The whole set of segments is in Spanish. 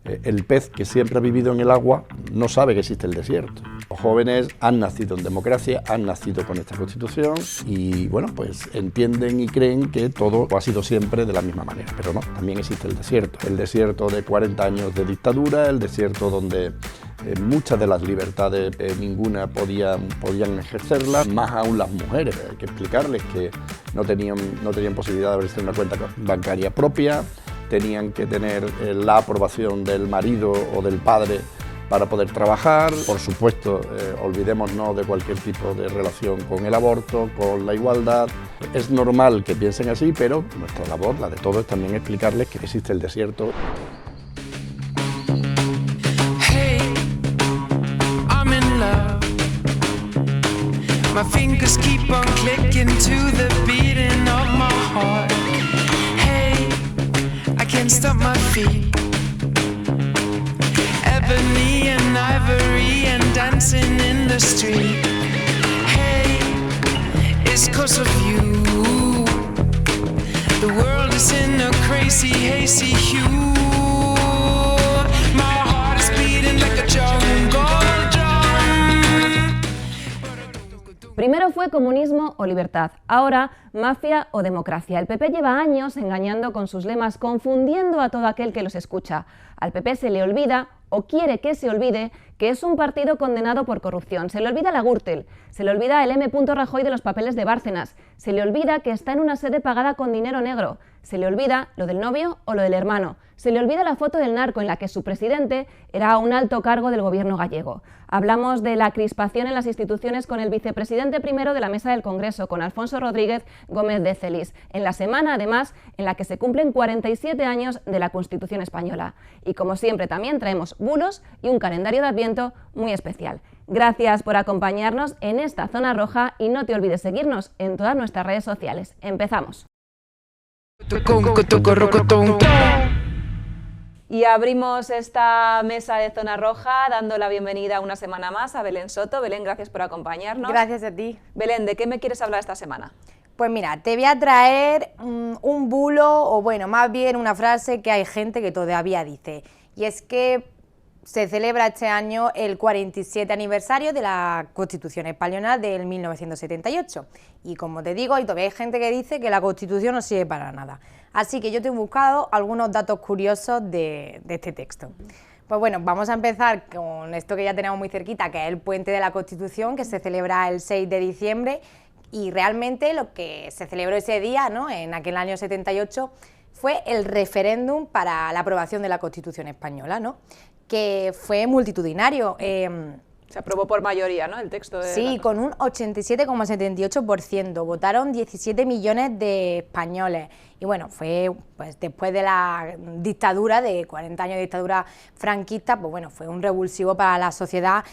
El pez que siempre ha vivido en el agua no sabe que existe el desierto. Los jóvenes han nacido en democracia, han nacido con esta Constitución y bueno, pues entienden y creen que todo ha sido siempre de la misma manera, pero no, también existe el desierto de 40 años de dictadura, el desierto donde muchas de las libertades ninguna podían ejercerlas, más aún las mujeres. Hay que explicarles que no tenían posibilidad de abrirse una cuenta bancaria propia, tenían que tener la aprobación del marido o del padre para poder trabajar. Por supuesto, olvidémonos de cualquier tipo de relación con el aborto, con la igualdad. Es normal que piensen así, pero nuestra labor, la de todos, es también explicarles que existe el desierto. My fingers keep on clicking to the beating of my heart. Hey, I can't stop my feet. Ebony and ivory and dancing in the street. Hey, it's 'cause of you. The world is in a crazy, hazy hue. My heart is beating like a jungle drum. Primero fue comunismo o libertad, ahora mafia o democracia. El PP lleva años engañando con sus lemas, confundiendo a todo aquel que los escucha. Al PP se le olvida, o quiere que se olvide, que es un partido condenado por corrupción. Se le olvida la Gürtel, se le olvida el M. Rajoy de los papeles de Bárcenas, se le olvida que está en una sede pagada con dinero negro, se le olvida lo del novio o lo del hermano, se le olvida la foto del narco en la que su presidente era un alto cargo del gobierno gallego. Hablamos de la crispación en las instituciones con el vicepresidente primero de la Mesa del Congreso, con Alfonso Rodríguez Gómez de Celis, en la semana, además, en la que se cumplen 47 años de la Constitución española. Y como siempre, también traemos bulos y un calendario de Adviento muy especial. Gracias por acompañarnos en esta Zona Roja y no te olvides seguirnos en todas nuestras redes sociales. Empezamos. Y abrimos esta mesa de Zona Roja dando la bienvenida una semana más a Belén Soto. Belén, gracias por acompañarnos. Gracias a ti. Belén, ¿de qué me quieres hablar esta semana? Pues mira, te voy a traer un bulo, o bueno, más bien una frase que hay gente que todavía dice, y es que se celebra este año el 47 aniversario de la Constitución Española del 1978, y como te digo, todavía hay gente que dice que la Constitución no sirve para nada. Así que yo te he buscado algunos datos curiosos de este texto. Pues bueno, vamos a empezar con esto que ya tenemos muy cerquita, que es el Puente de la Constitución, que se celebra el 6 de diciembre, y realmente lo que se celebró ese día, ¿no?, en aquel año 78, fue el referéndum para la aprobación de la Constitución española, ¿no?, que fue multitudinario. Se aprobó por mayoría, ¿no?, el texto de... Sí, con un 87,78%, votaron 17 millones de españoles. Y bueno, fue pues después de la dictadura, de 40 años de dictadura franquista, pues bueno, fue un revulsivo para la sociedad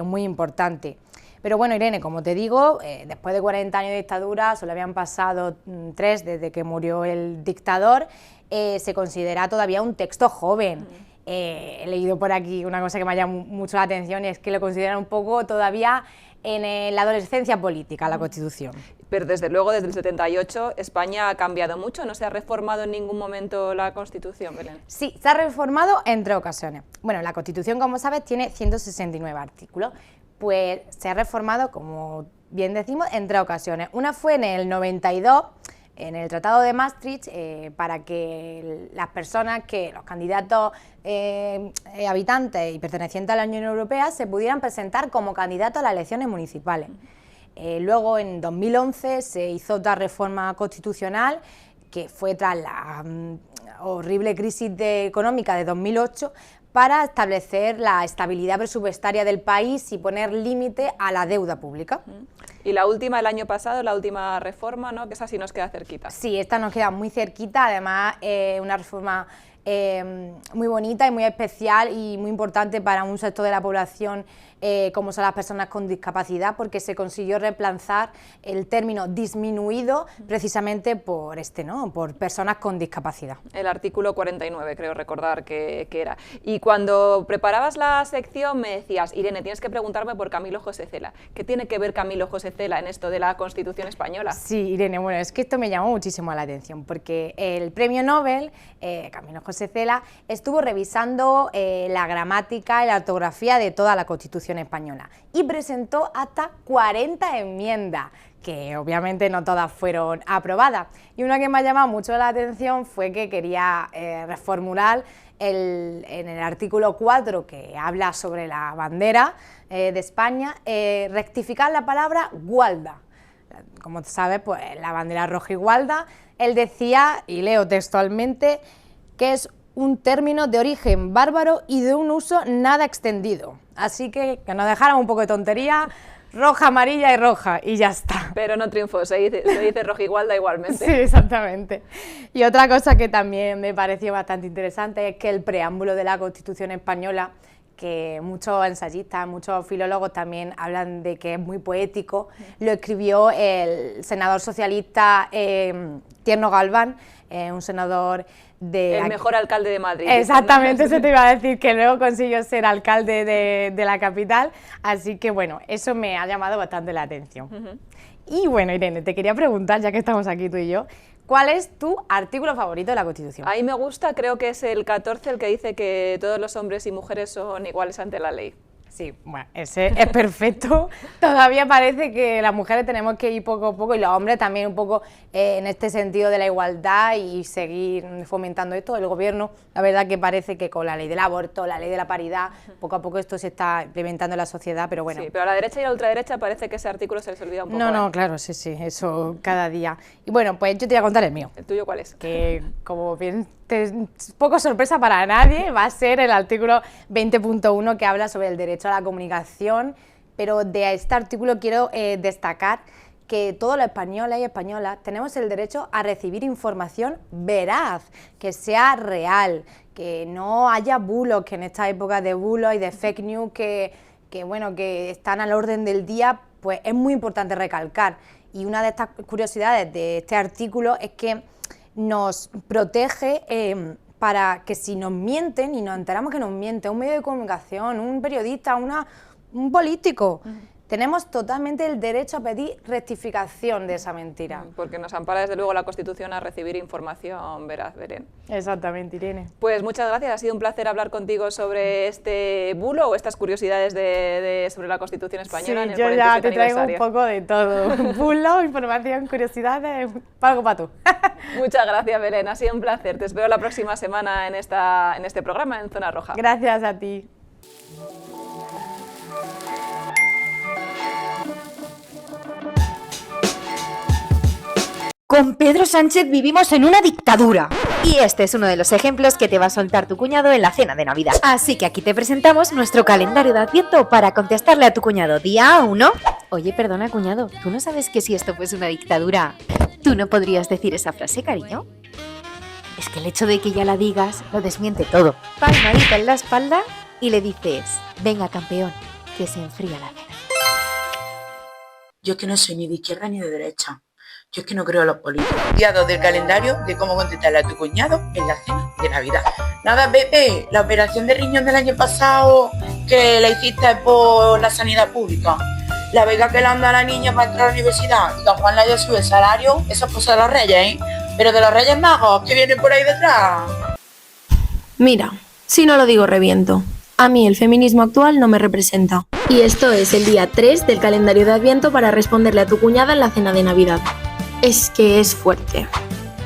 muy importante. Pero bueno, Irene, como te digo, después de 40 años de dictadura, solo habían pasado 3 desde que murió el dictador, se considera todavía un texto joven. He leído por aquí una cosa que me ha llamado mucho la atención, y es que lo consideran un poco todavía en la adolescencia política, la Constitución. Pero desde luego, desde el 78, España ha cambiado mucho, ¿no se ha reformado en ningún momento la Constitución, Belén? Sí, se ha reformado en 3 ocasiones. Bueno, la Constitución, como sabes, tiene 169 artículos, pues se ha reformado, como bien decimos, en 3 ocasiones. Una fue en el 92, en el Tratado de Maastricht, para que las personas, los candidatos habitantes y pertenecientes a la Unión Europea se pudieran presentar como candidatos a las elecciones municipales. Luego, en 2011, se hizo otra reforma constitucional, que fue tras la horrible crisis económica de 2008, para establecer la estabilidad presupuestaria del país y poner límite a la deuda pública. Y la última, el año pasado, la última reforma, ¿no?, que esa sí nos queda cerquita. Sí, esta nos queda muy cerquita, además una reforma muy bonita y muy especial y muy importante para un sector de la población como son las personas con discapacidad, porque se consiguió reemplazar el término disminuido precisamente por ¿no?, por personas con discapacidad. El artículo 49, creo recordar que era. Y cuando preparabas la sección me decías, Irene, tienes que preguntarme por Camilo José Cela. ¿Qué tiene que ver Camilo José Cela en esto de la Constitución española? Sí, Irene, bueno, es que esto me llamó muchísimo la atención, porque el premio Nobel, Camilo José José Cela, estuvo revisando la gramática y la ortografía de toda la Constitución española y presentó hasta 40 enmiendas, que obviamente no todas fueron aprobadas. Y una que me ha llamado mucho la atención fue que quería reformular en el artículo 4, que habla sobre la bandera de España, rectificar la palabra gualda. Como sabes, pues la bandera roja y gualda, él decía, y leo textualmente, que es un término de origen bárbaro y de un uso nada extendido. Así que nos dejaran un poco de tontería, roja, amarilla y roja, y ya está. Pero no triunfó, se dice roja y gualda igualmente. Sí, exactamente. Y otra cosa que también me pareció bastante interesante es que el preámbulo de la Constitución española, que muchos ensayistas, muchos filólogos también hablan de que es muy poético, lo escribió el senador socialista Tierno Galván, un senador de... El mejor alcalde de Madrid. Exactamente, eso te iba a decir, que luego consiguió ser alcalde de la capital, así que bueno, eso me ha llamado bastante la atención. Y bueno, Irene, te quería preguntar, ya que estamos aquí tú y yo, ¿cuál es tu artículo favorito de la Constitución? A mí me gusta, creo que es el 14, el que dice que todos los hombres y mujeres son iguales ante la ley. Sí, bueno, ese es perfecto. Todavía parece que las mujeres tenemos que ir poco a poco y los hombres también un poco en este sentido de la igualdad y seguir fomentando esto. El gobierno, la verdad que parece que con la ley del aborto, la ley de la paridad, poco a poco esto se está implementando en la sociedad, pero bueno. Sí, pero a la derecha y a la ultraderecha parece que ese artículo se les olvida un poco. No, claro, sí, eso cada día. Y bueno, pues yo te voy a contar el mío. ¿El tuyo cuál es? Que como bien poco sorpresa para nadie, va a ser el artículo 20.1 que habla sobre el derecho a la comunicación, pero de este artículo quiero destacar que todos los españoles y españolas tenemos el derecho a recibir información veraz, que sea real, que no haya bulos, que en esta época de bulos y de fake news que están al orden del día, pues es muy importante recalcar. Y una de estas curiosidades de este artículo es que nos protege para que si nos mienten y nos enteramos que nos miente un medio de comunicación, un periodista, un político, tenemos totalmente el derecho a pedir rectificación de esa mentira. Porque nos ampara desde luego la Constitución a recibir información veraz, Belén. Exactamente, Irene. Pues muchas gracias, ha sido un placer hablar contigo sobre este bulo o estas curiosidades sobre la Constitución española en el 47 yo ya te traigo aniversario. un poco de todo, bulo, información, curiosidades, algo para tú. Muchas gracias, Belén, ha sido un placer, te espero la próxima semana en este programa en Zona Roja. Gracias a ti. Con Pedro Sánchez vivimos en una dictadura. Y este es uno de los ejemplos que te va a soltar tu cuñado en la cena de Navidad. Así que aquí te presentamos nuestro calendario de Adviento para contestarle a tu cuñado día 1. Oye, perdona, cuñado, ¿tú no sabes que si esto fuese una dictadura, tú no podrías decir esa frase, cariño? Es que el hecho de que ya la digas lo desmiente todo. Palmadita en la espalda y le dices, venga, campeón, que se enfría la cena. Yo es que no soy ni de izquierda ni de derecha. Yo es que no creo en los políticos. Día 2 del calendario de cómo contestarle a tu cuñado en la cena de Navidad. Nada, Pepe, la operación de riñón del año pasado que la hiciste por la sanidad pública. La beca que le anda a la niña para entrar a la universidad y que a Juan le haya subido el salario, eso es cosa de los reyes, ¿eh? Pero de los reyes magos que vienen por ahí detrás. Mira, si no lo digo reviento. A mí el feminismo actual no me representa. Y esto es el día 3 del calendario de Adviento para responderle a tu cuñada en la cena de Navidad. Es que es fuerte.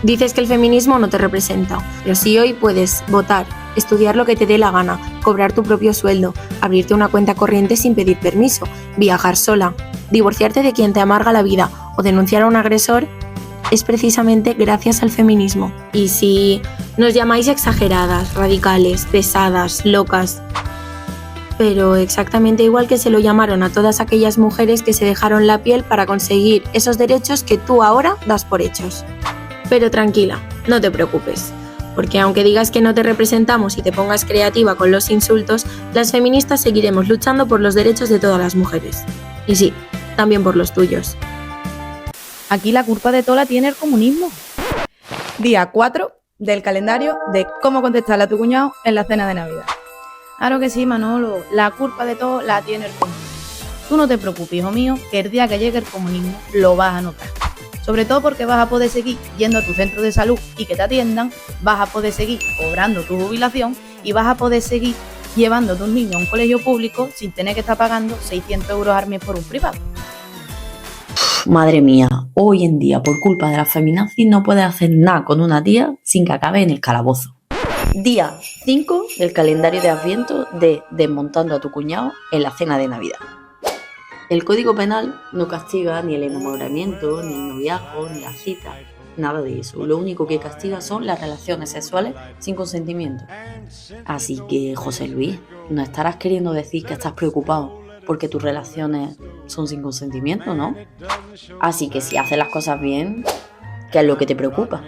Dices que el feminismo no te representa, pero si hoy puedes votar, estudiar lo que te dé la gana, cobrar tu propio sueldo, abrirte una cuenta corriente sin pedir permiso, viajar sola, divorciarte de quien te amarga la vida o denunciar a un agresor, es precisamente gracias al feminismo. Y si nos llamáis exageradas, radicales, pesadas, locas, pero exactamente igual que se lo llamaron a todas aquellas mujeres que se dejaron la piel para conseguir esos derechos que tú ahora das por hechos. Pero tranquila, no te preocupes, porque aunque digas que no te representamos y te pongas creativa con los insultos, las feministas seguiremos luchando por los derechos de todas las mujeres. Y sí, también por los tuyos. Aquí la culpa de todo la tiene el comunismo. Día 4 del calendario de cómo contestarle a tu cuñado en la cena de Navidad. Claro que sí, Manolo, la culpa de todo la tiene el comunismo. Tú no te preocupes, hijo mío, que el día que llegue el comunismo lo vas a notar. Sobre todo porque vas a poder seguir yendo a tu centro de salud y que te atiendan, vas a poder seguir cobrando tu jubilación y vas a poder seguir llevando a tus niños a un colegio público sin tener que estar pagando 600 euros al mes por un privado. Madre mía, hoy en día por culpa de la feminazis no puedes hacer nada con una tía sin que acabe en el calabozo. Día 5 del calendario de Adviento de Desmontando a tu cuñado en la cena de Navidad. El Código Penal no castiga ni el enamoramiento, ni el noviazgo, ni la cita, nada de eso. Lo único que castiga son las relaciones sexuales sin consentimiento. Así que, José Luis, no estarás queriendo decir que estás preocupado porque tus relaciones son sin consentimiento, ¿no? Así que si haces las cosas bien, ¿qué es lo que te preocupa?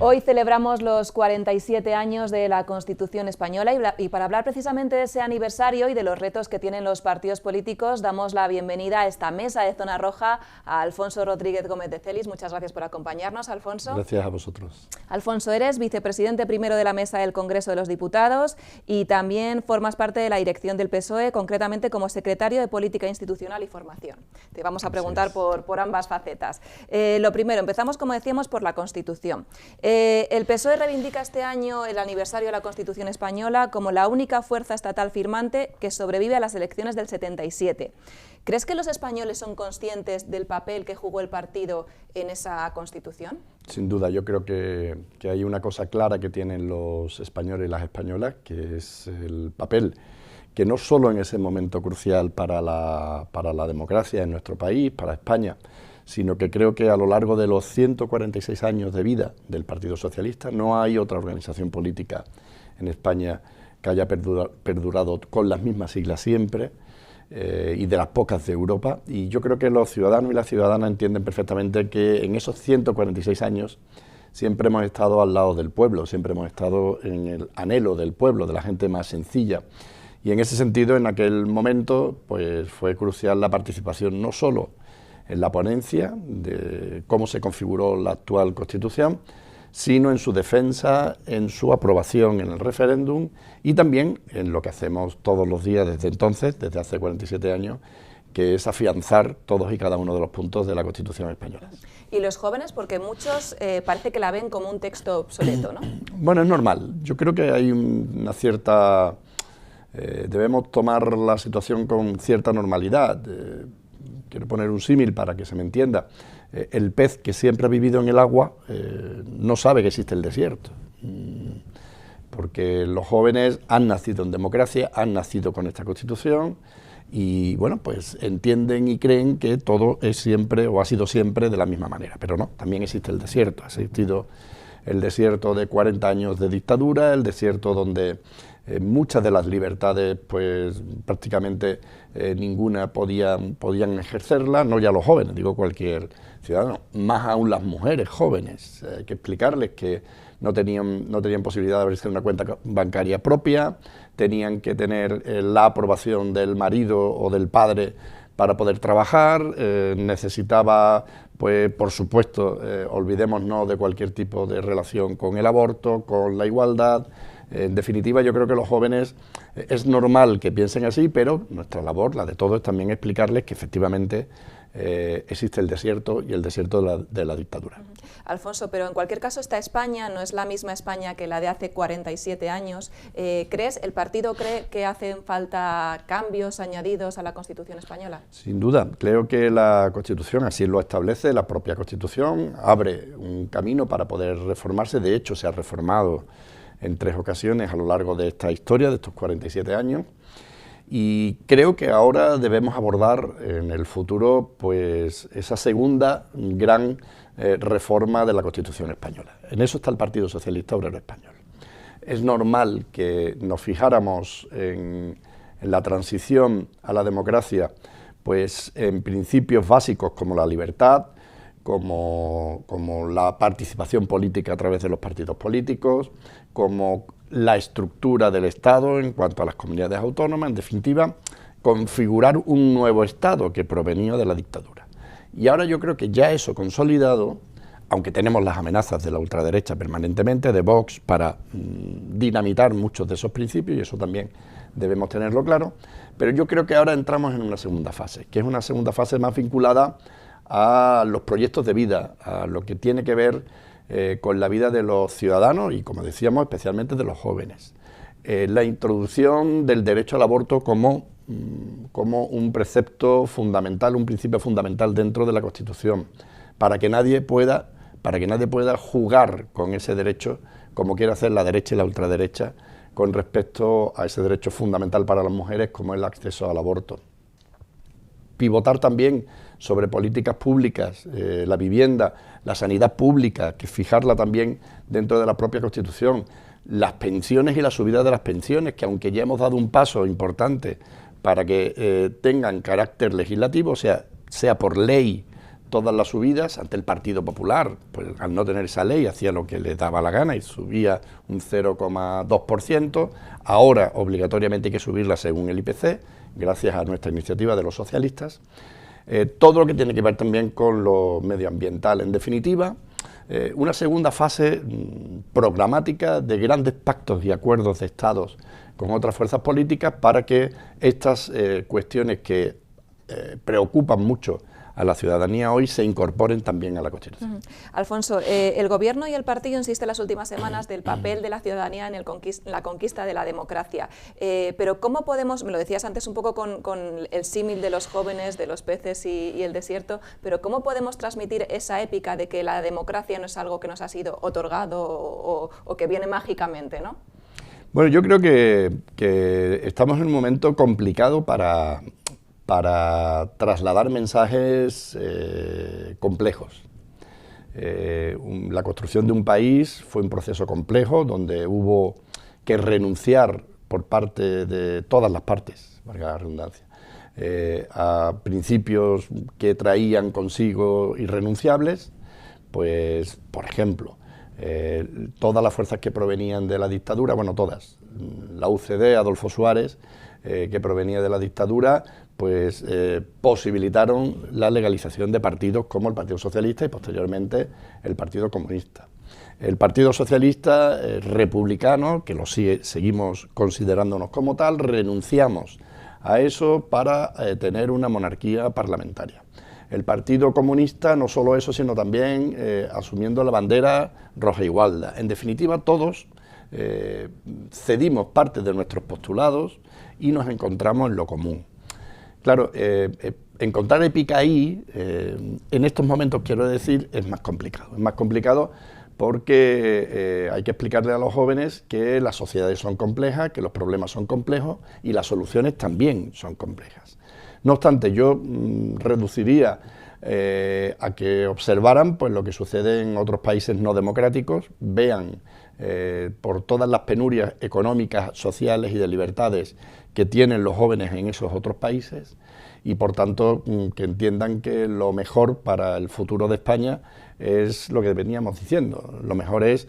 Hoy celebramos los 47 años de la Constitución española y para hablar precisamente de ese aniversario y de los retos que tienen los partidos políticos, damos la bienvenida a esta mesa de Zona Roja a Alfonso Rodríguez Gómez de Celis. Muchas gracias por acompañarnos, Alfonso. Gracias a vosotros. Alfonso, eres vicepresidente primero de la Mesa del Congreso de los Diputados y también formas parte de la dirección del PSOE, concretamente como secretario de Política Institucional y Formación. Te vamos a preguntar por ambas facetas. Lo primero, empezamos, como decíamos, por la Constitución. El PSOE reivindica este año el aniversario de la Constitución española como la única fuerza estatal firmante que sobrevive a las elecciones del 77. ¿Crees que los españoles son conscientes del papel que jugó el partido en esa Constitución? Sin duda, yo creo que hay una cosa clara que tienen los españoles y las españolas, que es el papel que no solo en ese momento crucial para la democracia en nuestro país, para España, sino que creo que a lo largo de los 146 años de vida del Partido Socialista no hay otra organización política en España que haya perdurado con las mismas siglas siempre, y de las pocas de Europa, y yo creo que los ciudadanos y las ciudadanas entienden perfectamente que en esos 146 años siempre hemos estado al lado del pueblo, siempre hemos estado en el anhelo del pueblo, de la gente más sencilla, y en ese sentido en aquel momento pues fue crucial la participación no solo en la ponencia de cómo se configuró la actual Constitución, sino en su defensa, en su aprobación en el referéndum y también en lo que hacemos todos los días desde entonces, desde hace 47 años, que es afianzar todos y cada uno de los puntos de la Constitución española. Y los jóvenes, porque muchos parece que la ven como un texto obsoleto, ¿no? Bueno, es normal. Yo creo que hay una cierta... debemos tomar la situación con cierta normalidad. Quiero poner un símil para que se me entienda. El pez que siempre ha vivido en el agua no sabe que existe el desierto, porque los jóvenes han nacido en democracia, han nacido con esta Constitución y bueno, pues entienden y creen que todo es siempre o ha sido siempre de la misma manera, pero no, también existe el desierto, ha existido el desierto de 40 años de dictadura, el desierto donde muchas de las libertades, pues prácticamente ninguna podían ejercerla, no ya los jóvenes, digo cualquier ciudadano, más aún las mujeres jóvenes, hay que explicarles que no tenían posibilidad de abrirse una cuenta bancaria propia, tenían que tener la aprobación del marido o del padre para poder trabajar, necesitaba, pues por supuesto, olvidémonos de cualquier tipo de relación con el aborto, con la igualdad. En definitiva, yo creo que los jóvenes es normal que piensen así, pero nuestra labor, la de todos, es también explicarles que efectivamente existe el desierto y el desierto de la dictadura. Alfonso, pero en cualquier caso esta España no es la misma España que la de hace 47 años. ¿El partido cree que hacen falta cambios añadidos a la Constitución española? Sin duda, creo que la Constitución así lo establece, la propia Constitución abre un camino para poder reformarse, de hecho se ha reformado en 3 ocasiones a lo largo de esta historia, de estos 47 años, y creo que ahora debemos abordar en el futuro pues esa segunda gran reforma de la Constitución española. En eso está el Partido Socialista Obrero Español. Es normal que nos fijáramos en la transición a la democracia pues en principios básicos como la libertad, como la participación política a través de los partidos políticos, como la estructura del Estado en cuanto a las comunidades autónomas, en definitiva, configurar un nuevo Estado que provenía de la dictadura. Y ahora yo creo que ya eso consolidado, aunque tenemos las amenazas de la ultraderecha permanentemente, de Vox, para dinamitar muchos de esos principios, y eso también debemos tenerlo claro, pero yo creo que ahora entramos en una segunda fase, que es una segunda fase más vinculada a los proyectos de vida, a lo que tiene que ver con la vida de los ciudadanos y, como decíamos, especialmente de los jóvenes. La introducción del derecho al aborto como un precepto fundamental, un principio fundamental dentro de la Constitución, para que nadie pueda jugar con ese derecho como quiere hacer la derecha y la ultraderecha con respecto a ese derecho fundamental para las mujeres como es el acceso al aborto. Pivotar también sobre políticas públicas, la vivienda, la sanidad pública, que fijarla también dentro de la propia Constitución, las pensiones y la subida de las pensiones, que aunque ya hemos dado un paso importante para que tengan carácter legislativo, sea por ley todas las subidas, ante el Partido Popular, pues al no tener esa ley hacía lo que le daba la gana y subía un 0,2%, ahora obligatoriamente hay que subirla según el IPC, gracias a nuestra iniciativa de los socialistas, todo lo que tiene que ver también con lo medioambiental. En definitiva, una segunda fase programática de grandes pactos y acuerdos de estados con otras fuerzas políticas para que estas cuestiones que preocupan mucho a la ciudadanía hoy se incorporen también a la Constitución. Alfonso, el Gobierno y el partido insisten las últimas semanas del papel de la ciudadanía en la conquista de la democracia, pero ¿cómo podemos, me lo decías antes un poco con el símil de los jóvenes, de los peces y el desierto, pero cómo podemos transmitir esa épica de que la democracia no es algo que nos ha sido otorgado o que viene mágicamente, ¿no? Bueno, yo creo que estamos en un momento complicado para trasladar mensajes complejos. La construcción de un país fue un proceso complejo donde hubo que renunciar por parte de todas las partes, valga la redundancia, a principios que traían consigo irrenunciables, pues, por ejemplo, todas las fuerzas que provenían de la dictadura, bueno, todas, la UCD, Adolfo Suárez, que provenía de la dictadura, pues posibilitaron la legalización de partidos como el Partido Socialista y posteriormente el Partido Comunista. El Partido Socialista republicano, que lo seguimos considerándonos como tal, renunciamos a eso para tener una monarquía parlamentaria. El Partido Comunista, no solo eso, sino también asumiendo la bandera roja igualda. En definitiva, todos cedimos parte de nuestros postulados y nos encontramos en lo común. Claro, encontrar épica ahí, en estos momentos quiero decir, es más complicado. Es más complicado porque hay que explicarle a los jóvenes que las sociedades son complejas, que los problemas son complejos y las soluciones también son complejas. No obstante, yo reduciría a que observaran pues, lo que sucede en otros países no democráticos, vean por todas las penurias económicas, sociales y de libertades que tienen los jóvenes en esos otros países y por tanto que entiendan que lo mejor para el futuro de España es lo que veníamos diciendo, lo mejor es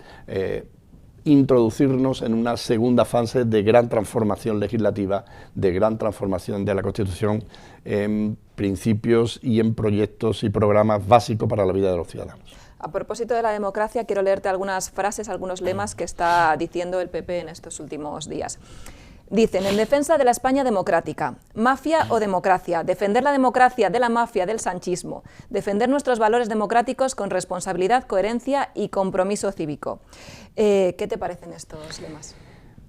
introducirnos en una segunda fase de gran transformación legislativa, de gran transformación de la Constitución en principios y en proyectos y programas básicos para la vida de los ciudadanos. A propósito de la democracia, quiero leerte algunas frases, algunos lemas que está diciendo el PP en estos últimos días. Dicen, en defensa de la España democrática, mafia o democracia, defender la democracia de la mafia del sanchismo, defender nuestros valores democráticos con responsabilidad, coherencia y compromiso cívico. ¿Qué te parecen estos lemas?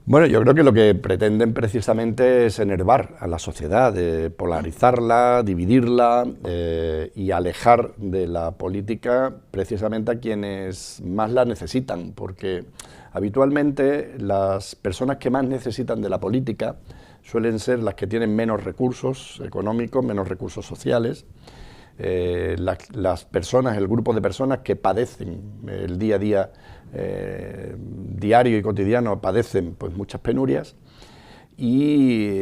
Bueno, yo creo que lo que pretenden precisamente es enervar a la sociedad, polarizarla, dividirla y alejar de la política precisamente a quienes más la necesitan, porque Habitualmente las personas que más necesitan de la política suelen ser las que tienen menos recursos económicos, menos recursos sociales, las personas, el grupo de personas que padecen el día a día, diario y cotidiano, padecen pues muchas penurias, y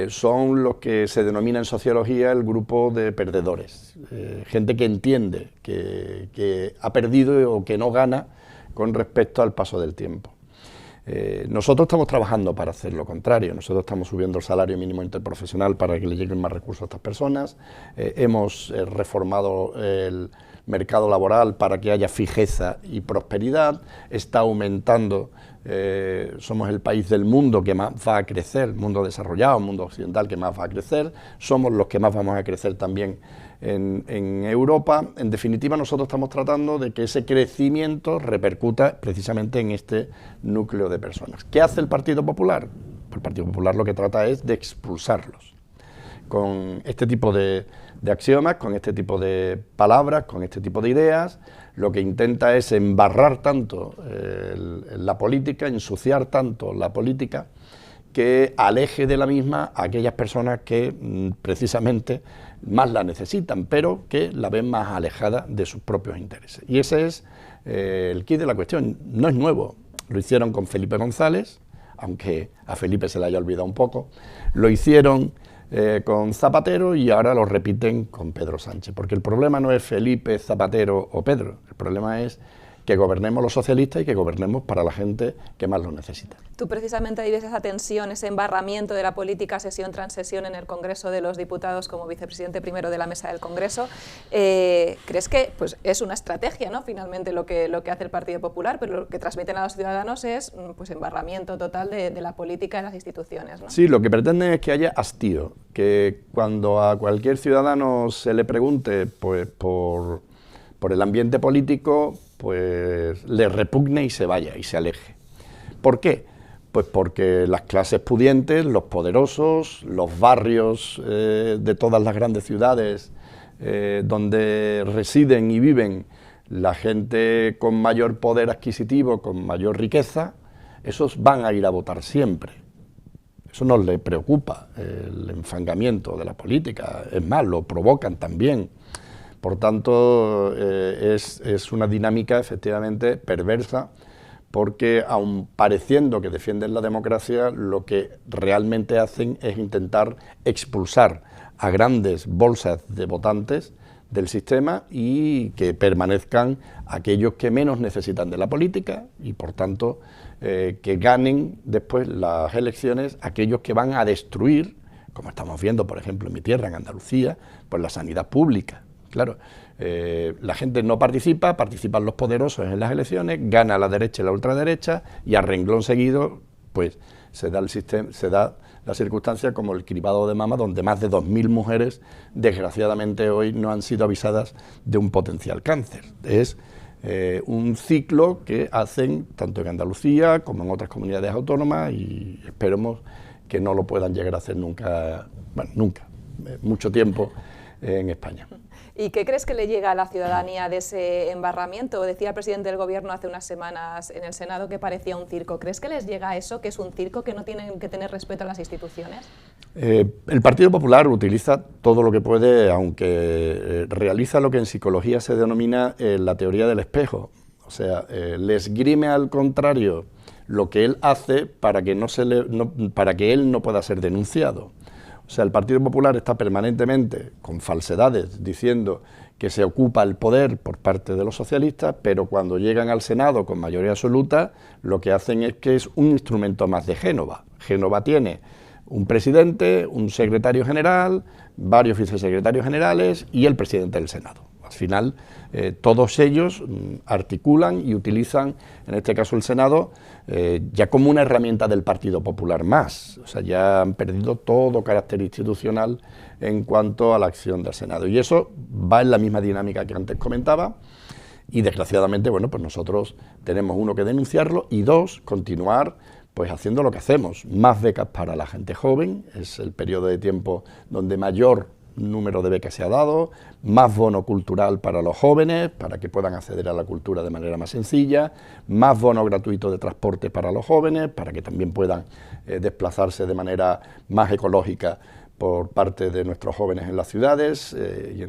son los que se denomina en sociología el grupo de perdedores, gente que entiende que ha perdido o que no gana con respecto al paso del tiempo. Nosotros estamos trabajando para hacer lo contrario. Nosotros estamos subiendo el salario mínimo interprofesional para que le lleguen más recursos a estas personas, hemos reformado el mercado laboral para que haya fijeza y prosperidad, está aumentando, somos el país del mundo que más va a crecer, el mundo desarrollado, el mundo occidental que más va a crecer, somos los que más vamos a crecer también en Europa. En definitiva, nosotros estamos tratando de que ese crecimiento repercuta precisamente en este núcleo de personas. ¿Qué hace el Partido Popular? Pues el Partido Popular lo que trata es de expulsarlos. Con este tipo de axiomas, con este tipo de palabras, con este tipo de ideas, lo que intenta es embarrar tanto la política, ensuciar tanto la política, que aleje de la misma a aquellas personas que precisamente más la necesitan, pero que la ven más alejada de sus propios intereses. Y ese es el quid de la cuestión. No es nuevo, lo hicieron con Felipe González, aunque a Felipe se le haya olvidado un poco, lo hicieron con Zapatero y ahora lo repiten con Pedro Sánchez, porque el problema no es Felipe, Zapatero o Pedro, el problema es que gobernemos los socialistas y que gobernemos para la gente que más lo necesita. Tú precisamente ahí ves esa tensión, ese embarramiento de la política sesión tras sesión en el Congreso de los Diputados como vicepresidente primero de la mesa del Congreso. ¿Crees que pues, es una estrategia, ¿no? Finalmente lo que hace el Partido Popular, pero lo que transmiten a los ciudadanos es pues, embarramiento total de la política y de las instituciones, ¿no? Sí, lo que pretenden es que haya hastío, que cuando a cualquier ciudadano se le pregunte pues, por el ambiente político, pues le repugne y se vaya y se aleje. ¿Por qué? Pues porque las clases pudientes, los poderosos, los barrios de todas las grandes ciudades donde residen y viven la gente con mayor poder adquisitivo, con mayor riqueza, esos van a ir a votar siempre. Eso no les preocupa, el enfangamiento de la política, es más, lo provocan también. Por tanto, es una dinámica efectivamente perversa, porque aun pareciendo que defienden la democracia, lo que realmente hacen es intentar expulsar a grandes bolsas de votantes del sistema y que permanezcan aquellos que menos necesitan de la política y, por tanto, que ganen después las elecciones aquellos que van a destruir, como estamos viendo, por ejemplo, en mi tierra, en Andalucía, pues la sanidad pública. Claro, la gente no participa, participan los poderosos en las elecciones, gana la derecha y la ultraderecha y a renglón seguido pues se da la circunstancia como el cribado de mama, donde más de 2.000 mujeres desgraciadamente hoy no han sido avisadas de un potencial cáncer. Es un ciclo que hacen tanto en Andalucía como en otras comunidades autónomas y esperemos que no lo puedan llegar a hacer nunca, bueno, nunca, mucho tiempo en España. ¿Y qué crees que le llega a la ciudadanía de ese embarramiento? Decía el presidente del Gobierno hace unas semanas en el Senado que parecía un circo. ¿Crees que les llega eso, que es un circo, que no tienen que tener respeto a las instituciones? El Partido Popular utiliza todo lo que puede, aunque realiza lo que en psicología se denomina la teoría del espejo. O sea, le esgrime al contrario lo que él hace para que él no pueda ser denunciado. O sea, el Partido Popular está permanentemente con falsedades diciendo que se ocupa el poder por parte de los socialistas, pero cuando llegan al Senado con mayoría absoluta, lo que hacen es que es un instrumento más de Génova. Génova tiene un presidente, un secretario general, varios vicesecretarios generales y el presidente del Senado. Al final, todos ellos articulan y utilizan, en este caso el Senado, ya como una herramienta del Partido Popular más. O sea, ya han perdido todo carácter institucional en cuanto a la acción del Senado. Y eso va en la misma dinámica que antes comentaba. Y desgraciadamente, bueno, pues nosotros tenemos uno que denunciarlo y dos, continuar pues haciendo lo que hacemos. Más becas para la gente joven, es el periodo de tiempo donde mayor número de becas se ha dado, más bono cultural para los jóvenes, para que puedan acceder a la cultura de manera más sencilla, más bono gratuito de transporte para los jóvenes, para que también puedan desplazarse de manera más ecológica por parte de nuestros jóvenes en las ciudades y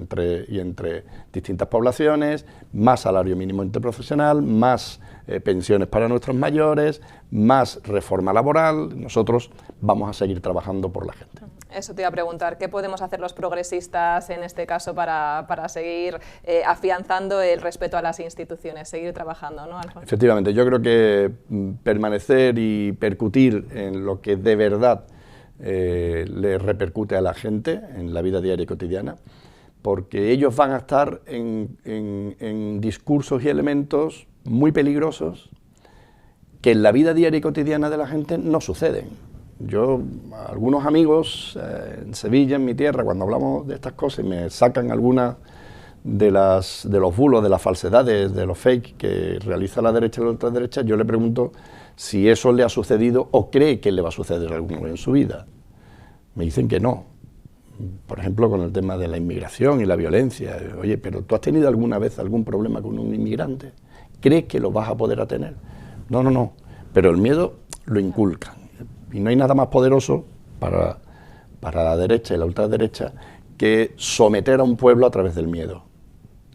entre distintas poblaciones, más salario mínimo interprofesional, más pensiones para nuestros mayores, más reforma laboral. Nosotros vamos a seguir trabajando por la gente. Eso te iba a preguntar, ¿qué podemos hacer los progresistas en este caso para seguir afianzando el respeto a las instituciones, seguir trabajando, ¿no, Alfonso? Efectivamente, yo creo que permanecer y percutir en lo que de verdad le repercute a la gente en la vida diaria y cotidiana, porque ellos van a estar en discursos y elementos muy peligrosos que en la vida diaria y cotidiana de la gente no suceden. Yo, algunos amigos en Sevilla, en mi tierra, cuando hablamos de estas cosas, me sacan algunas de los bulos, de las falsedades, de los fake que realiza la derecha y la ultraderecha. Yo le pregunto si eso le ha sucedido o cree que le va a suceder alguna vez en su vida. Me dicen que no. Por ejemplo, con el tema de la inmigración y la violencia. Oye, pero ¿tú has tenido alguna vez algún problema con un inmigrante? ¿Crees que lo vas a poder tener? No. Pero el miedo lo inculcan. Y no hay nada más poderoso para la derecha y la ultraderecha que someter a un pueblo a través del miedo.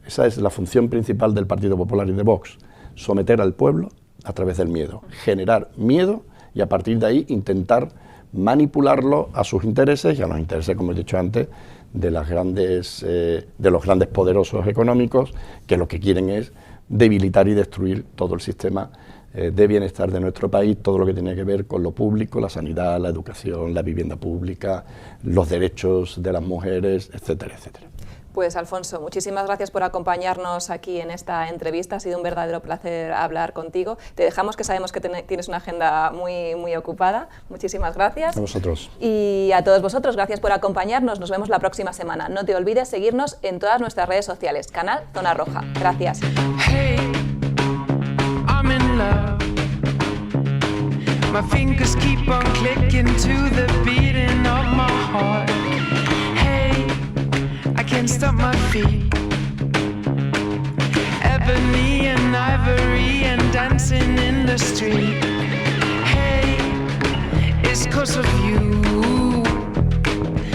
Esa es la función principal del Partido Popular y de Vox. Someter al pueblo a través del miedo. Generar miedo y a partir de ahí intentar manipularlo a sus intereses y a los intereses, como he dicho antes, de los grandes poderosos económicos, que lo que quieren es debilitar y destruir todo el sistema de bienestar de nuestro país, todo lo que tiene que ver con lo público, la sanidad, la educación, la vivienda pública, los derechos de las mujeres, etcétera, etcétera. Pues Alfonso, muchísimas gracias por acompañarnos aquí en esta entrevista, ha sido un verdadero placer hablar contigo. Te dejamos, que sabemos que tienes una agenda muy ocupada. Muchísimas gracias. A vosotros. Y a todos vosotros, gracias por acompañarnos. Nos vemos la próxima semana. No te olvides seguirnos en todas nuestras redes sociales, canal Zona Roja. Gracias. Hey, I'm in love. My fingers keep on clicking to the beating of my heart. Hey, I can't stop my feet. Ebony and ivory and dancing in the street. Hey, it's 'cause of you.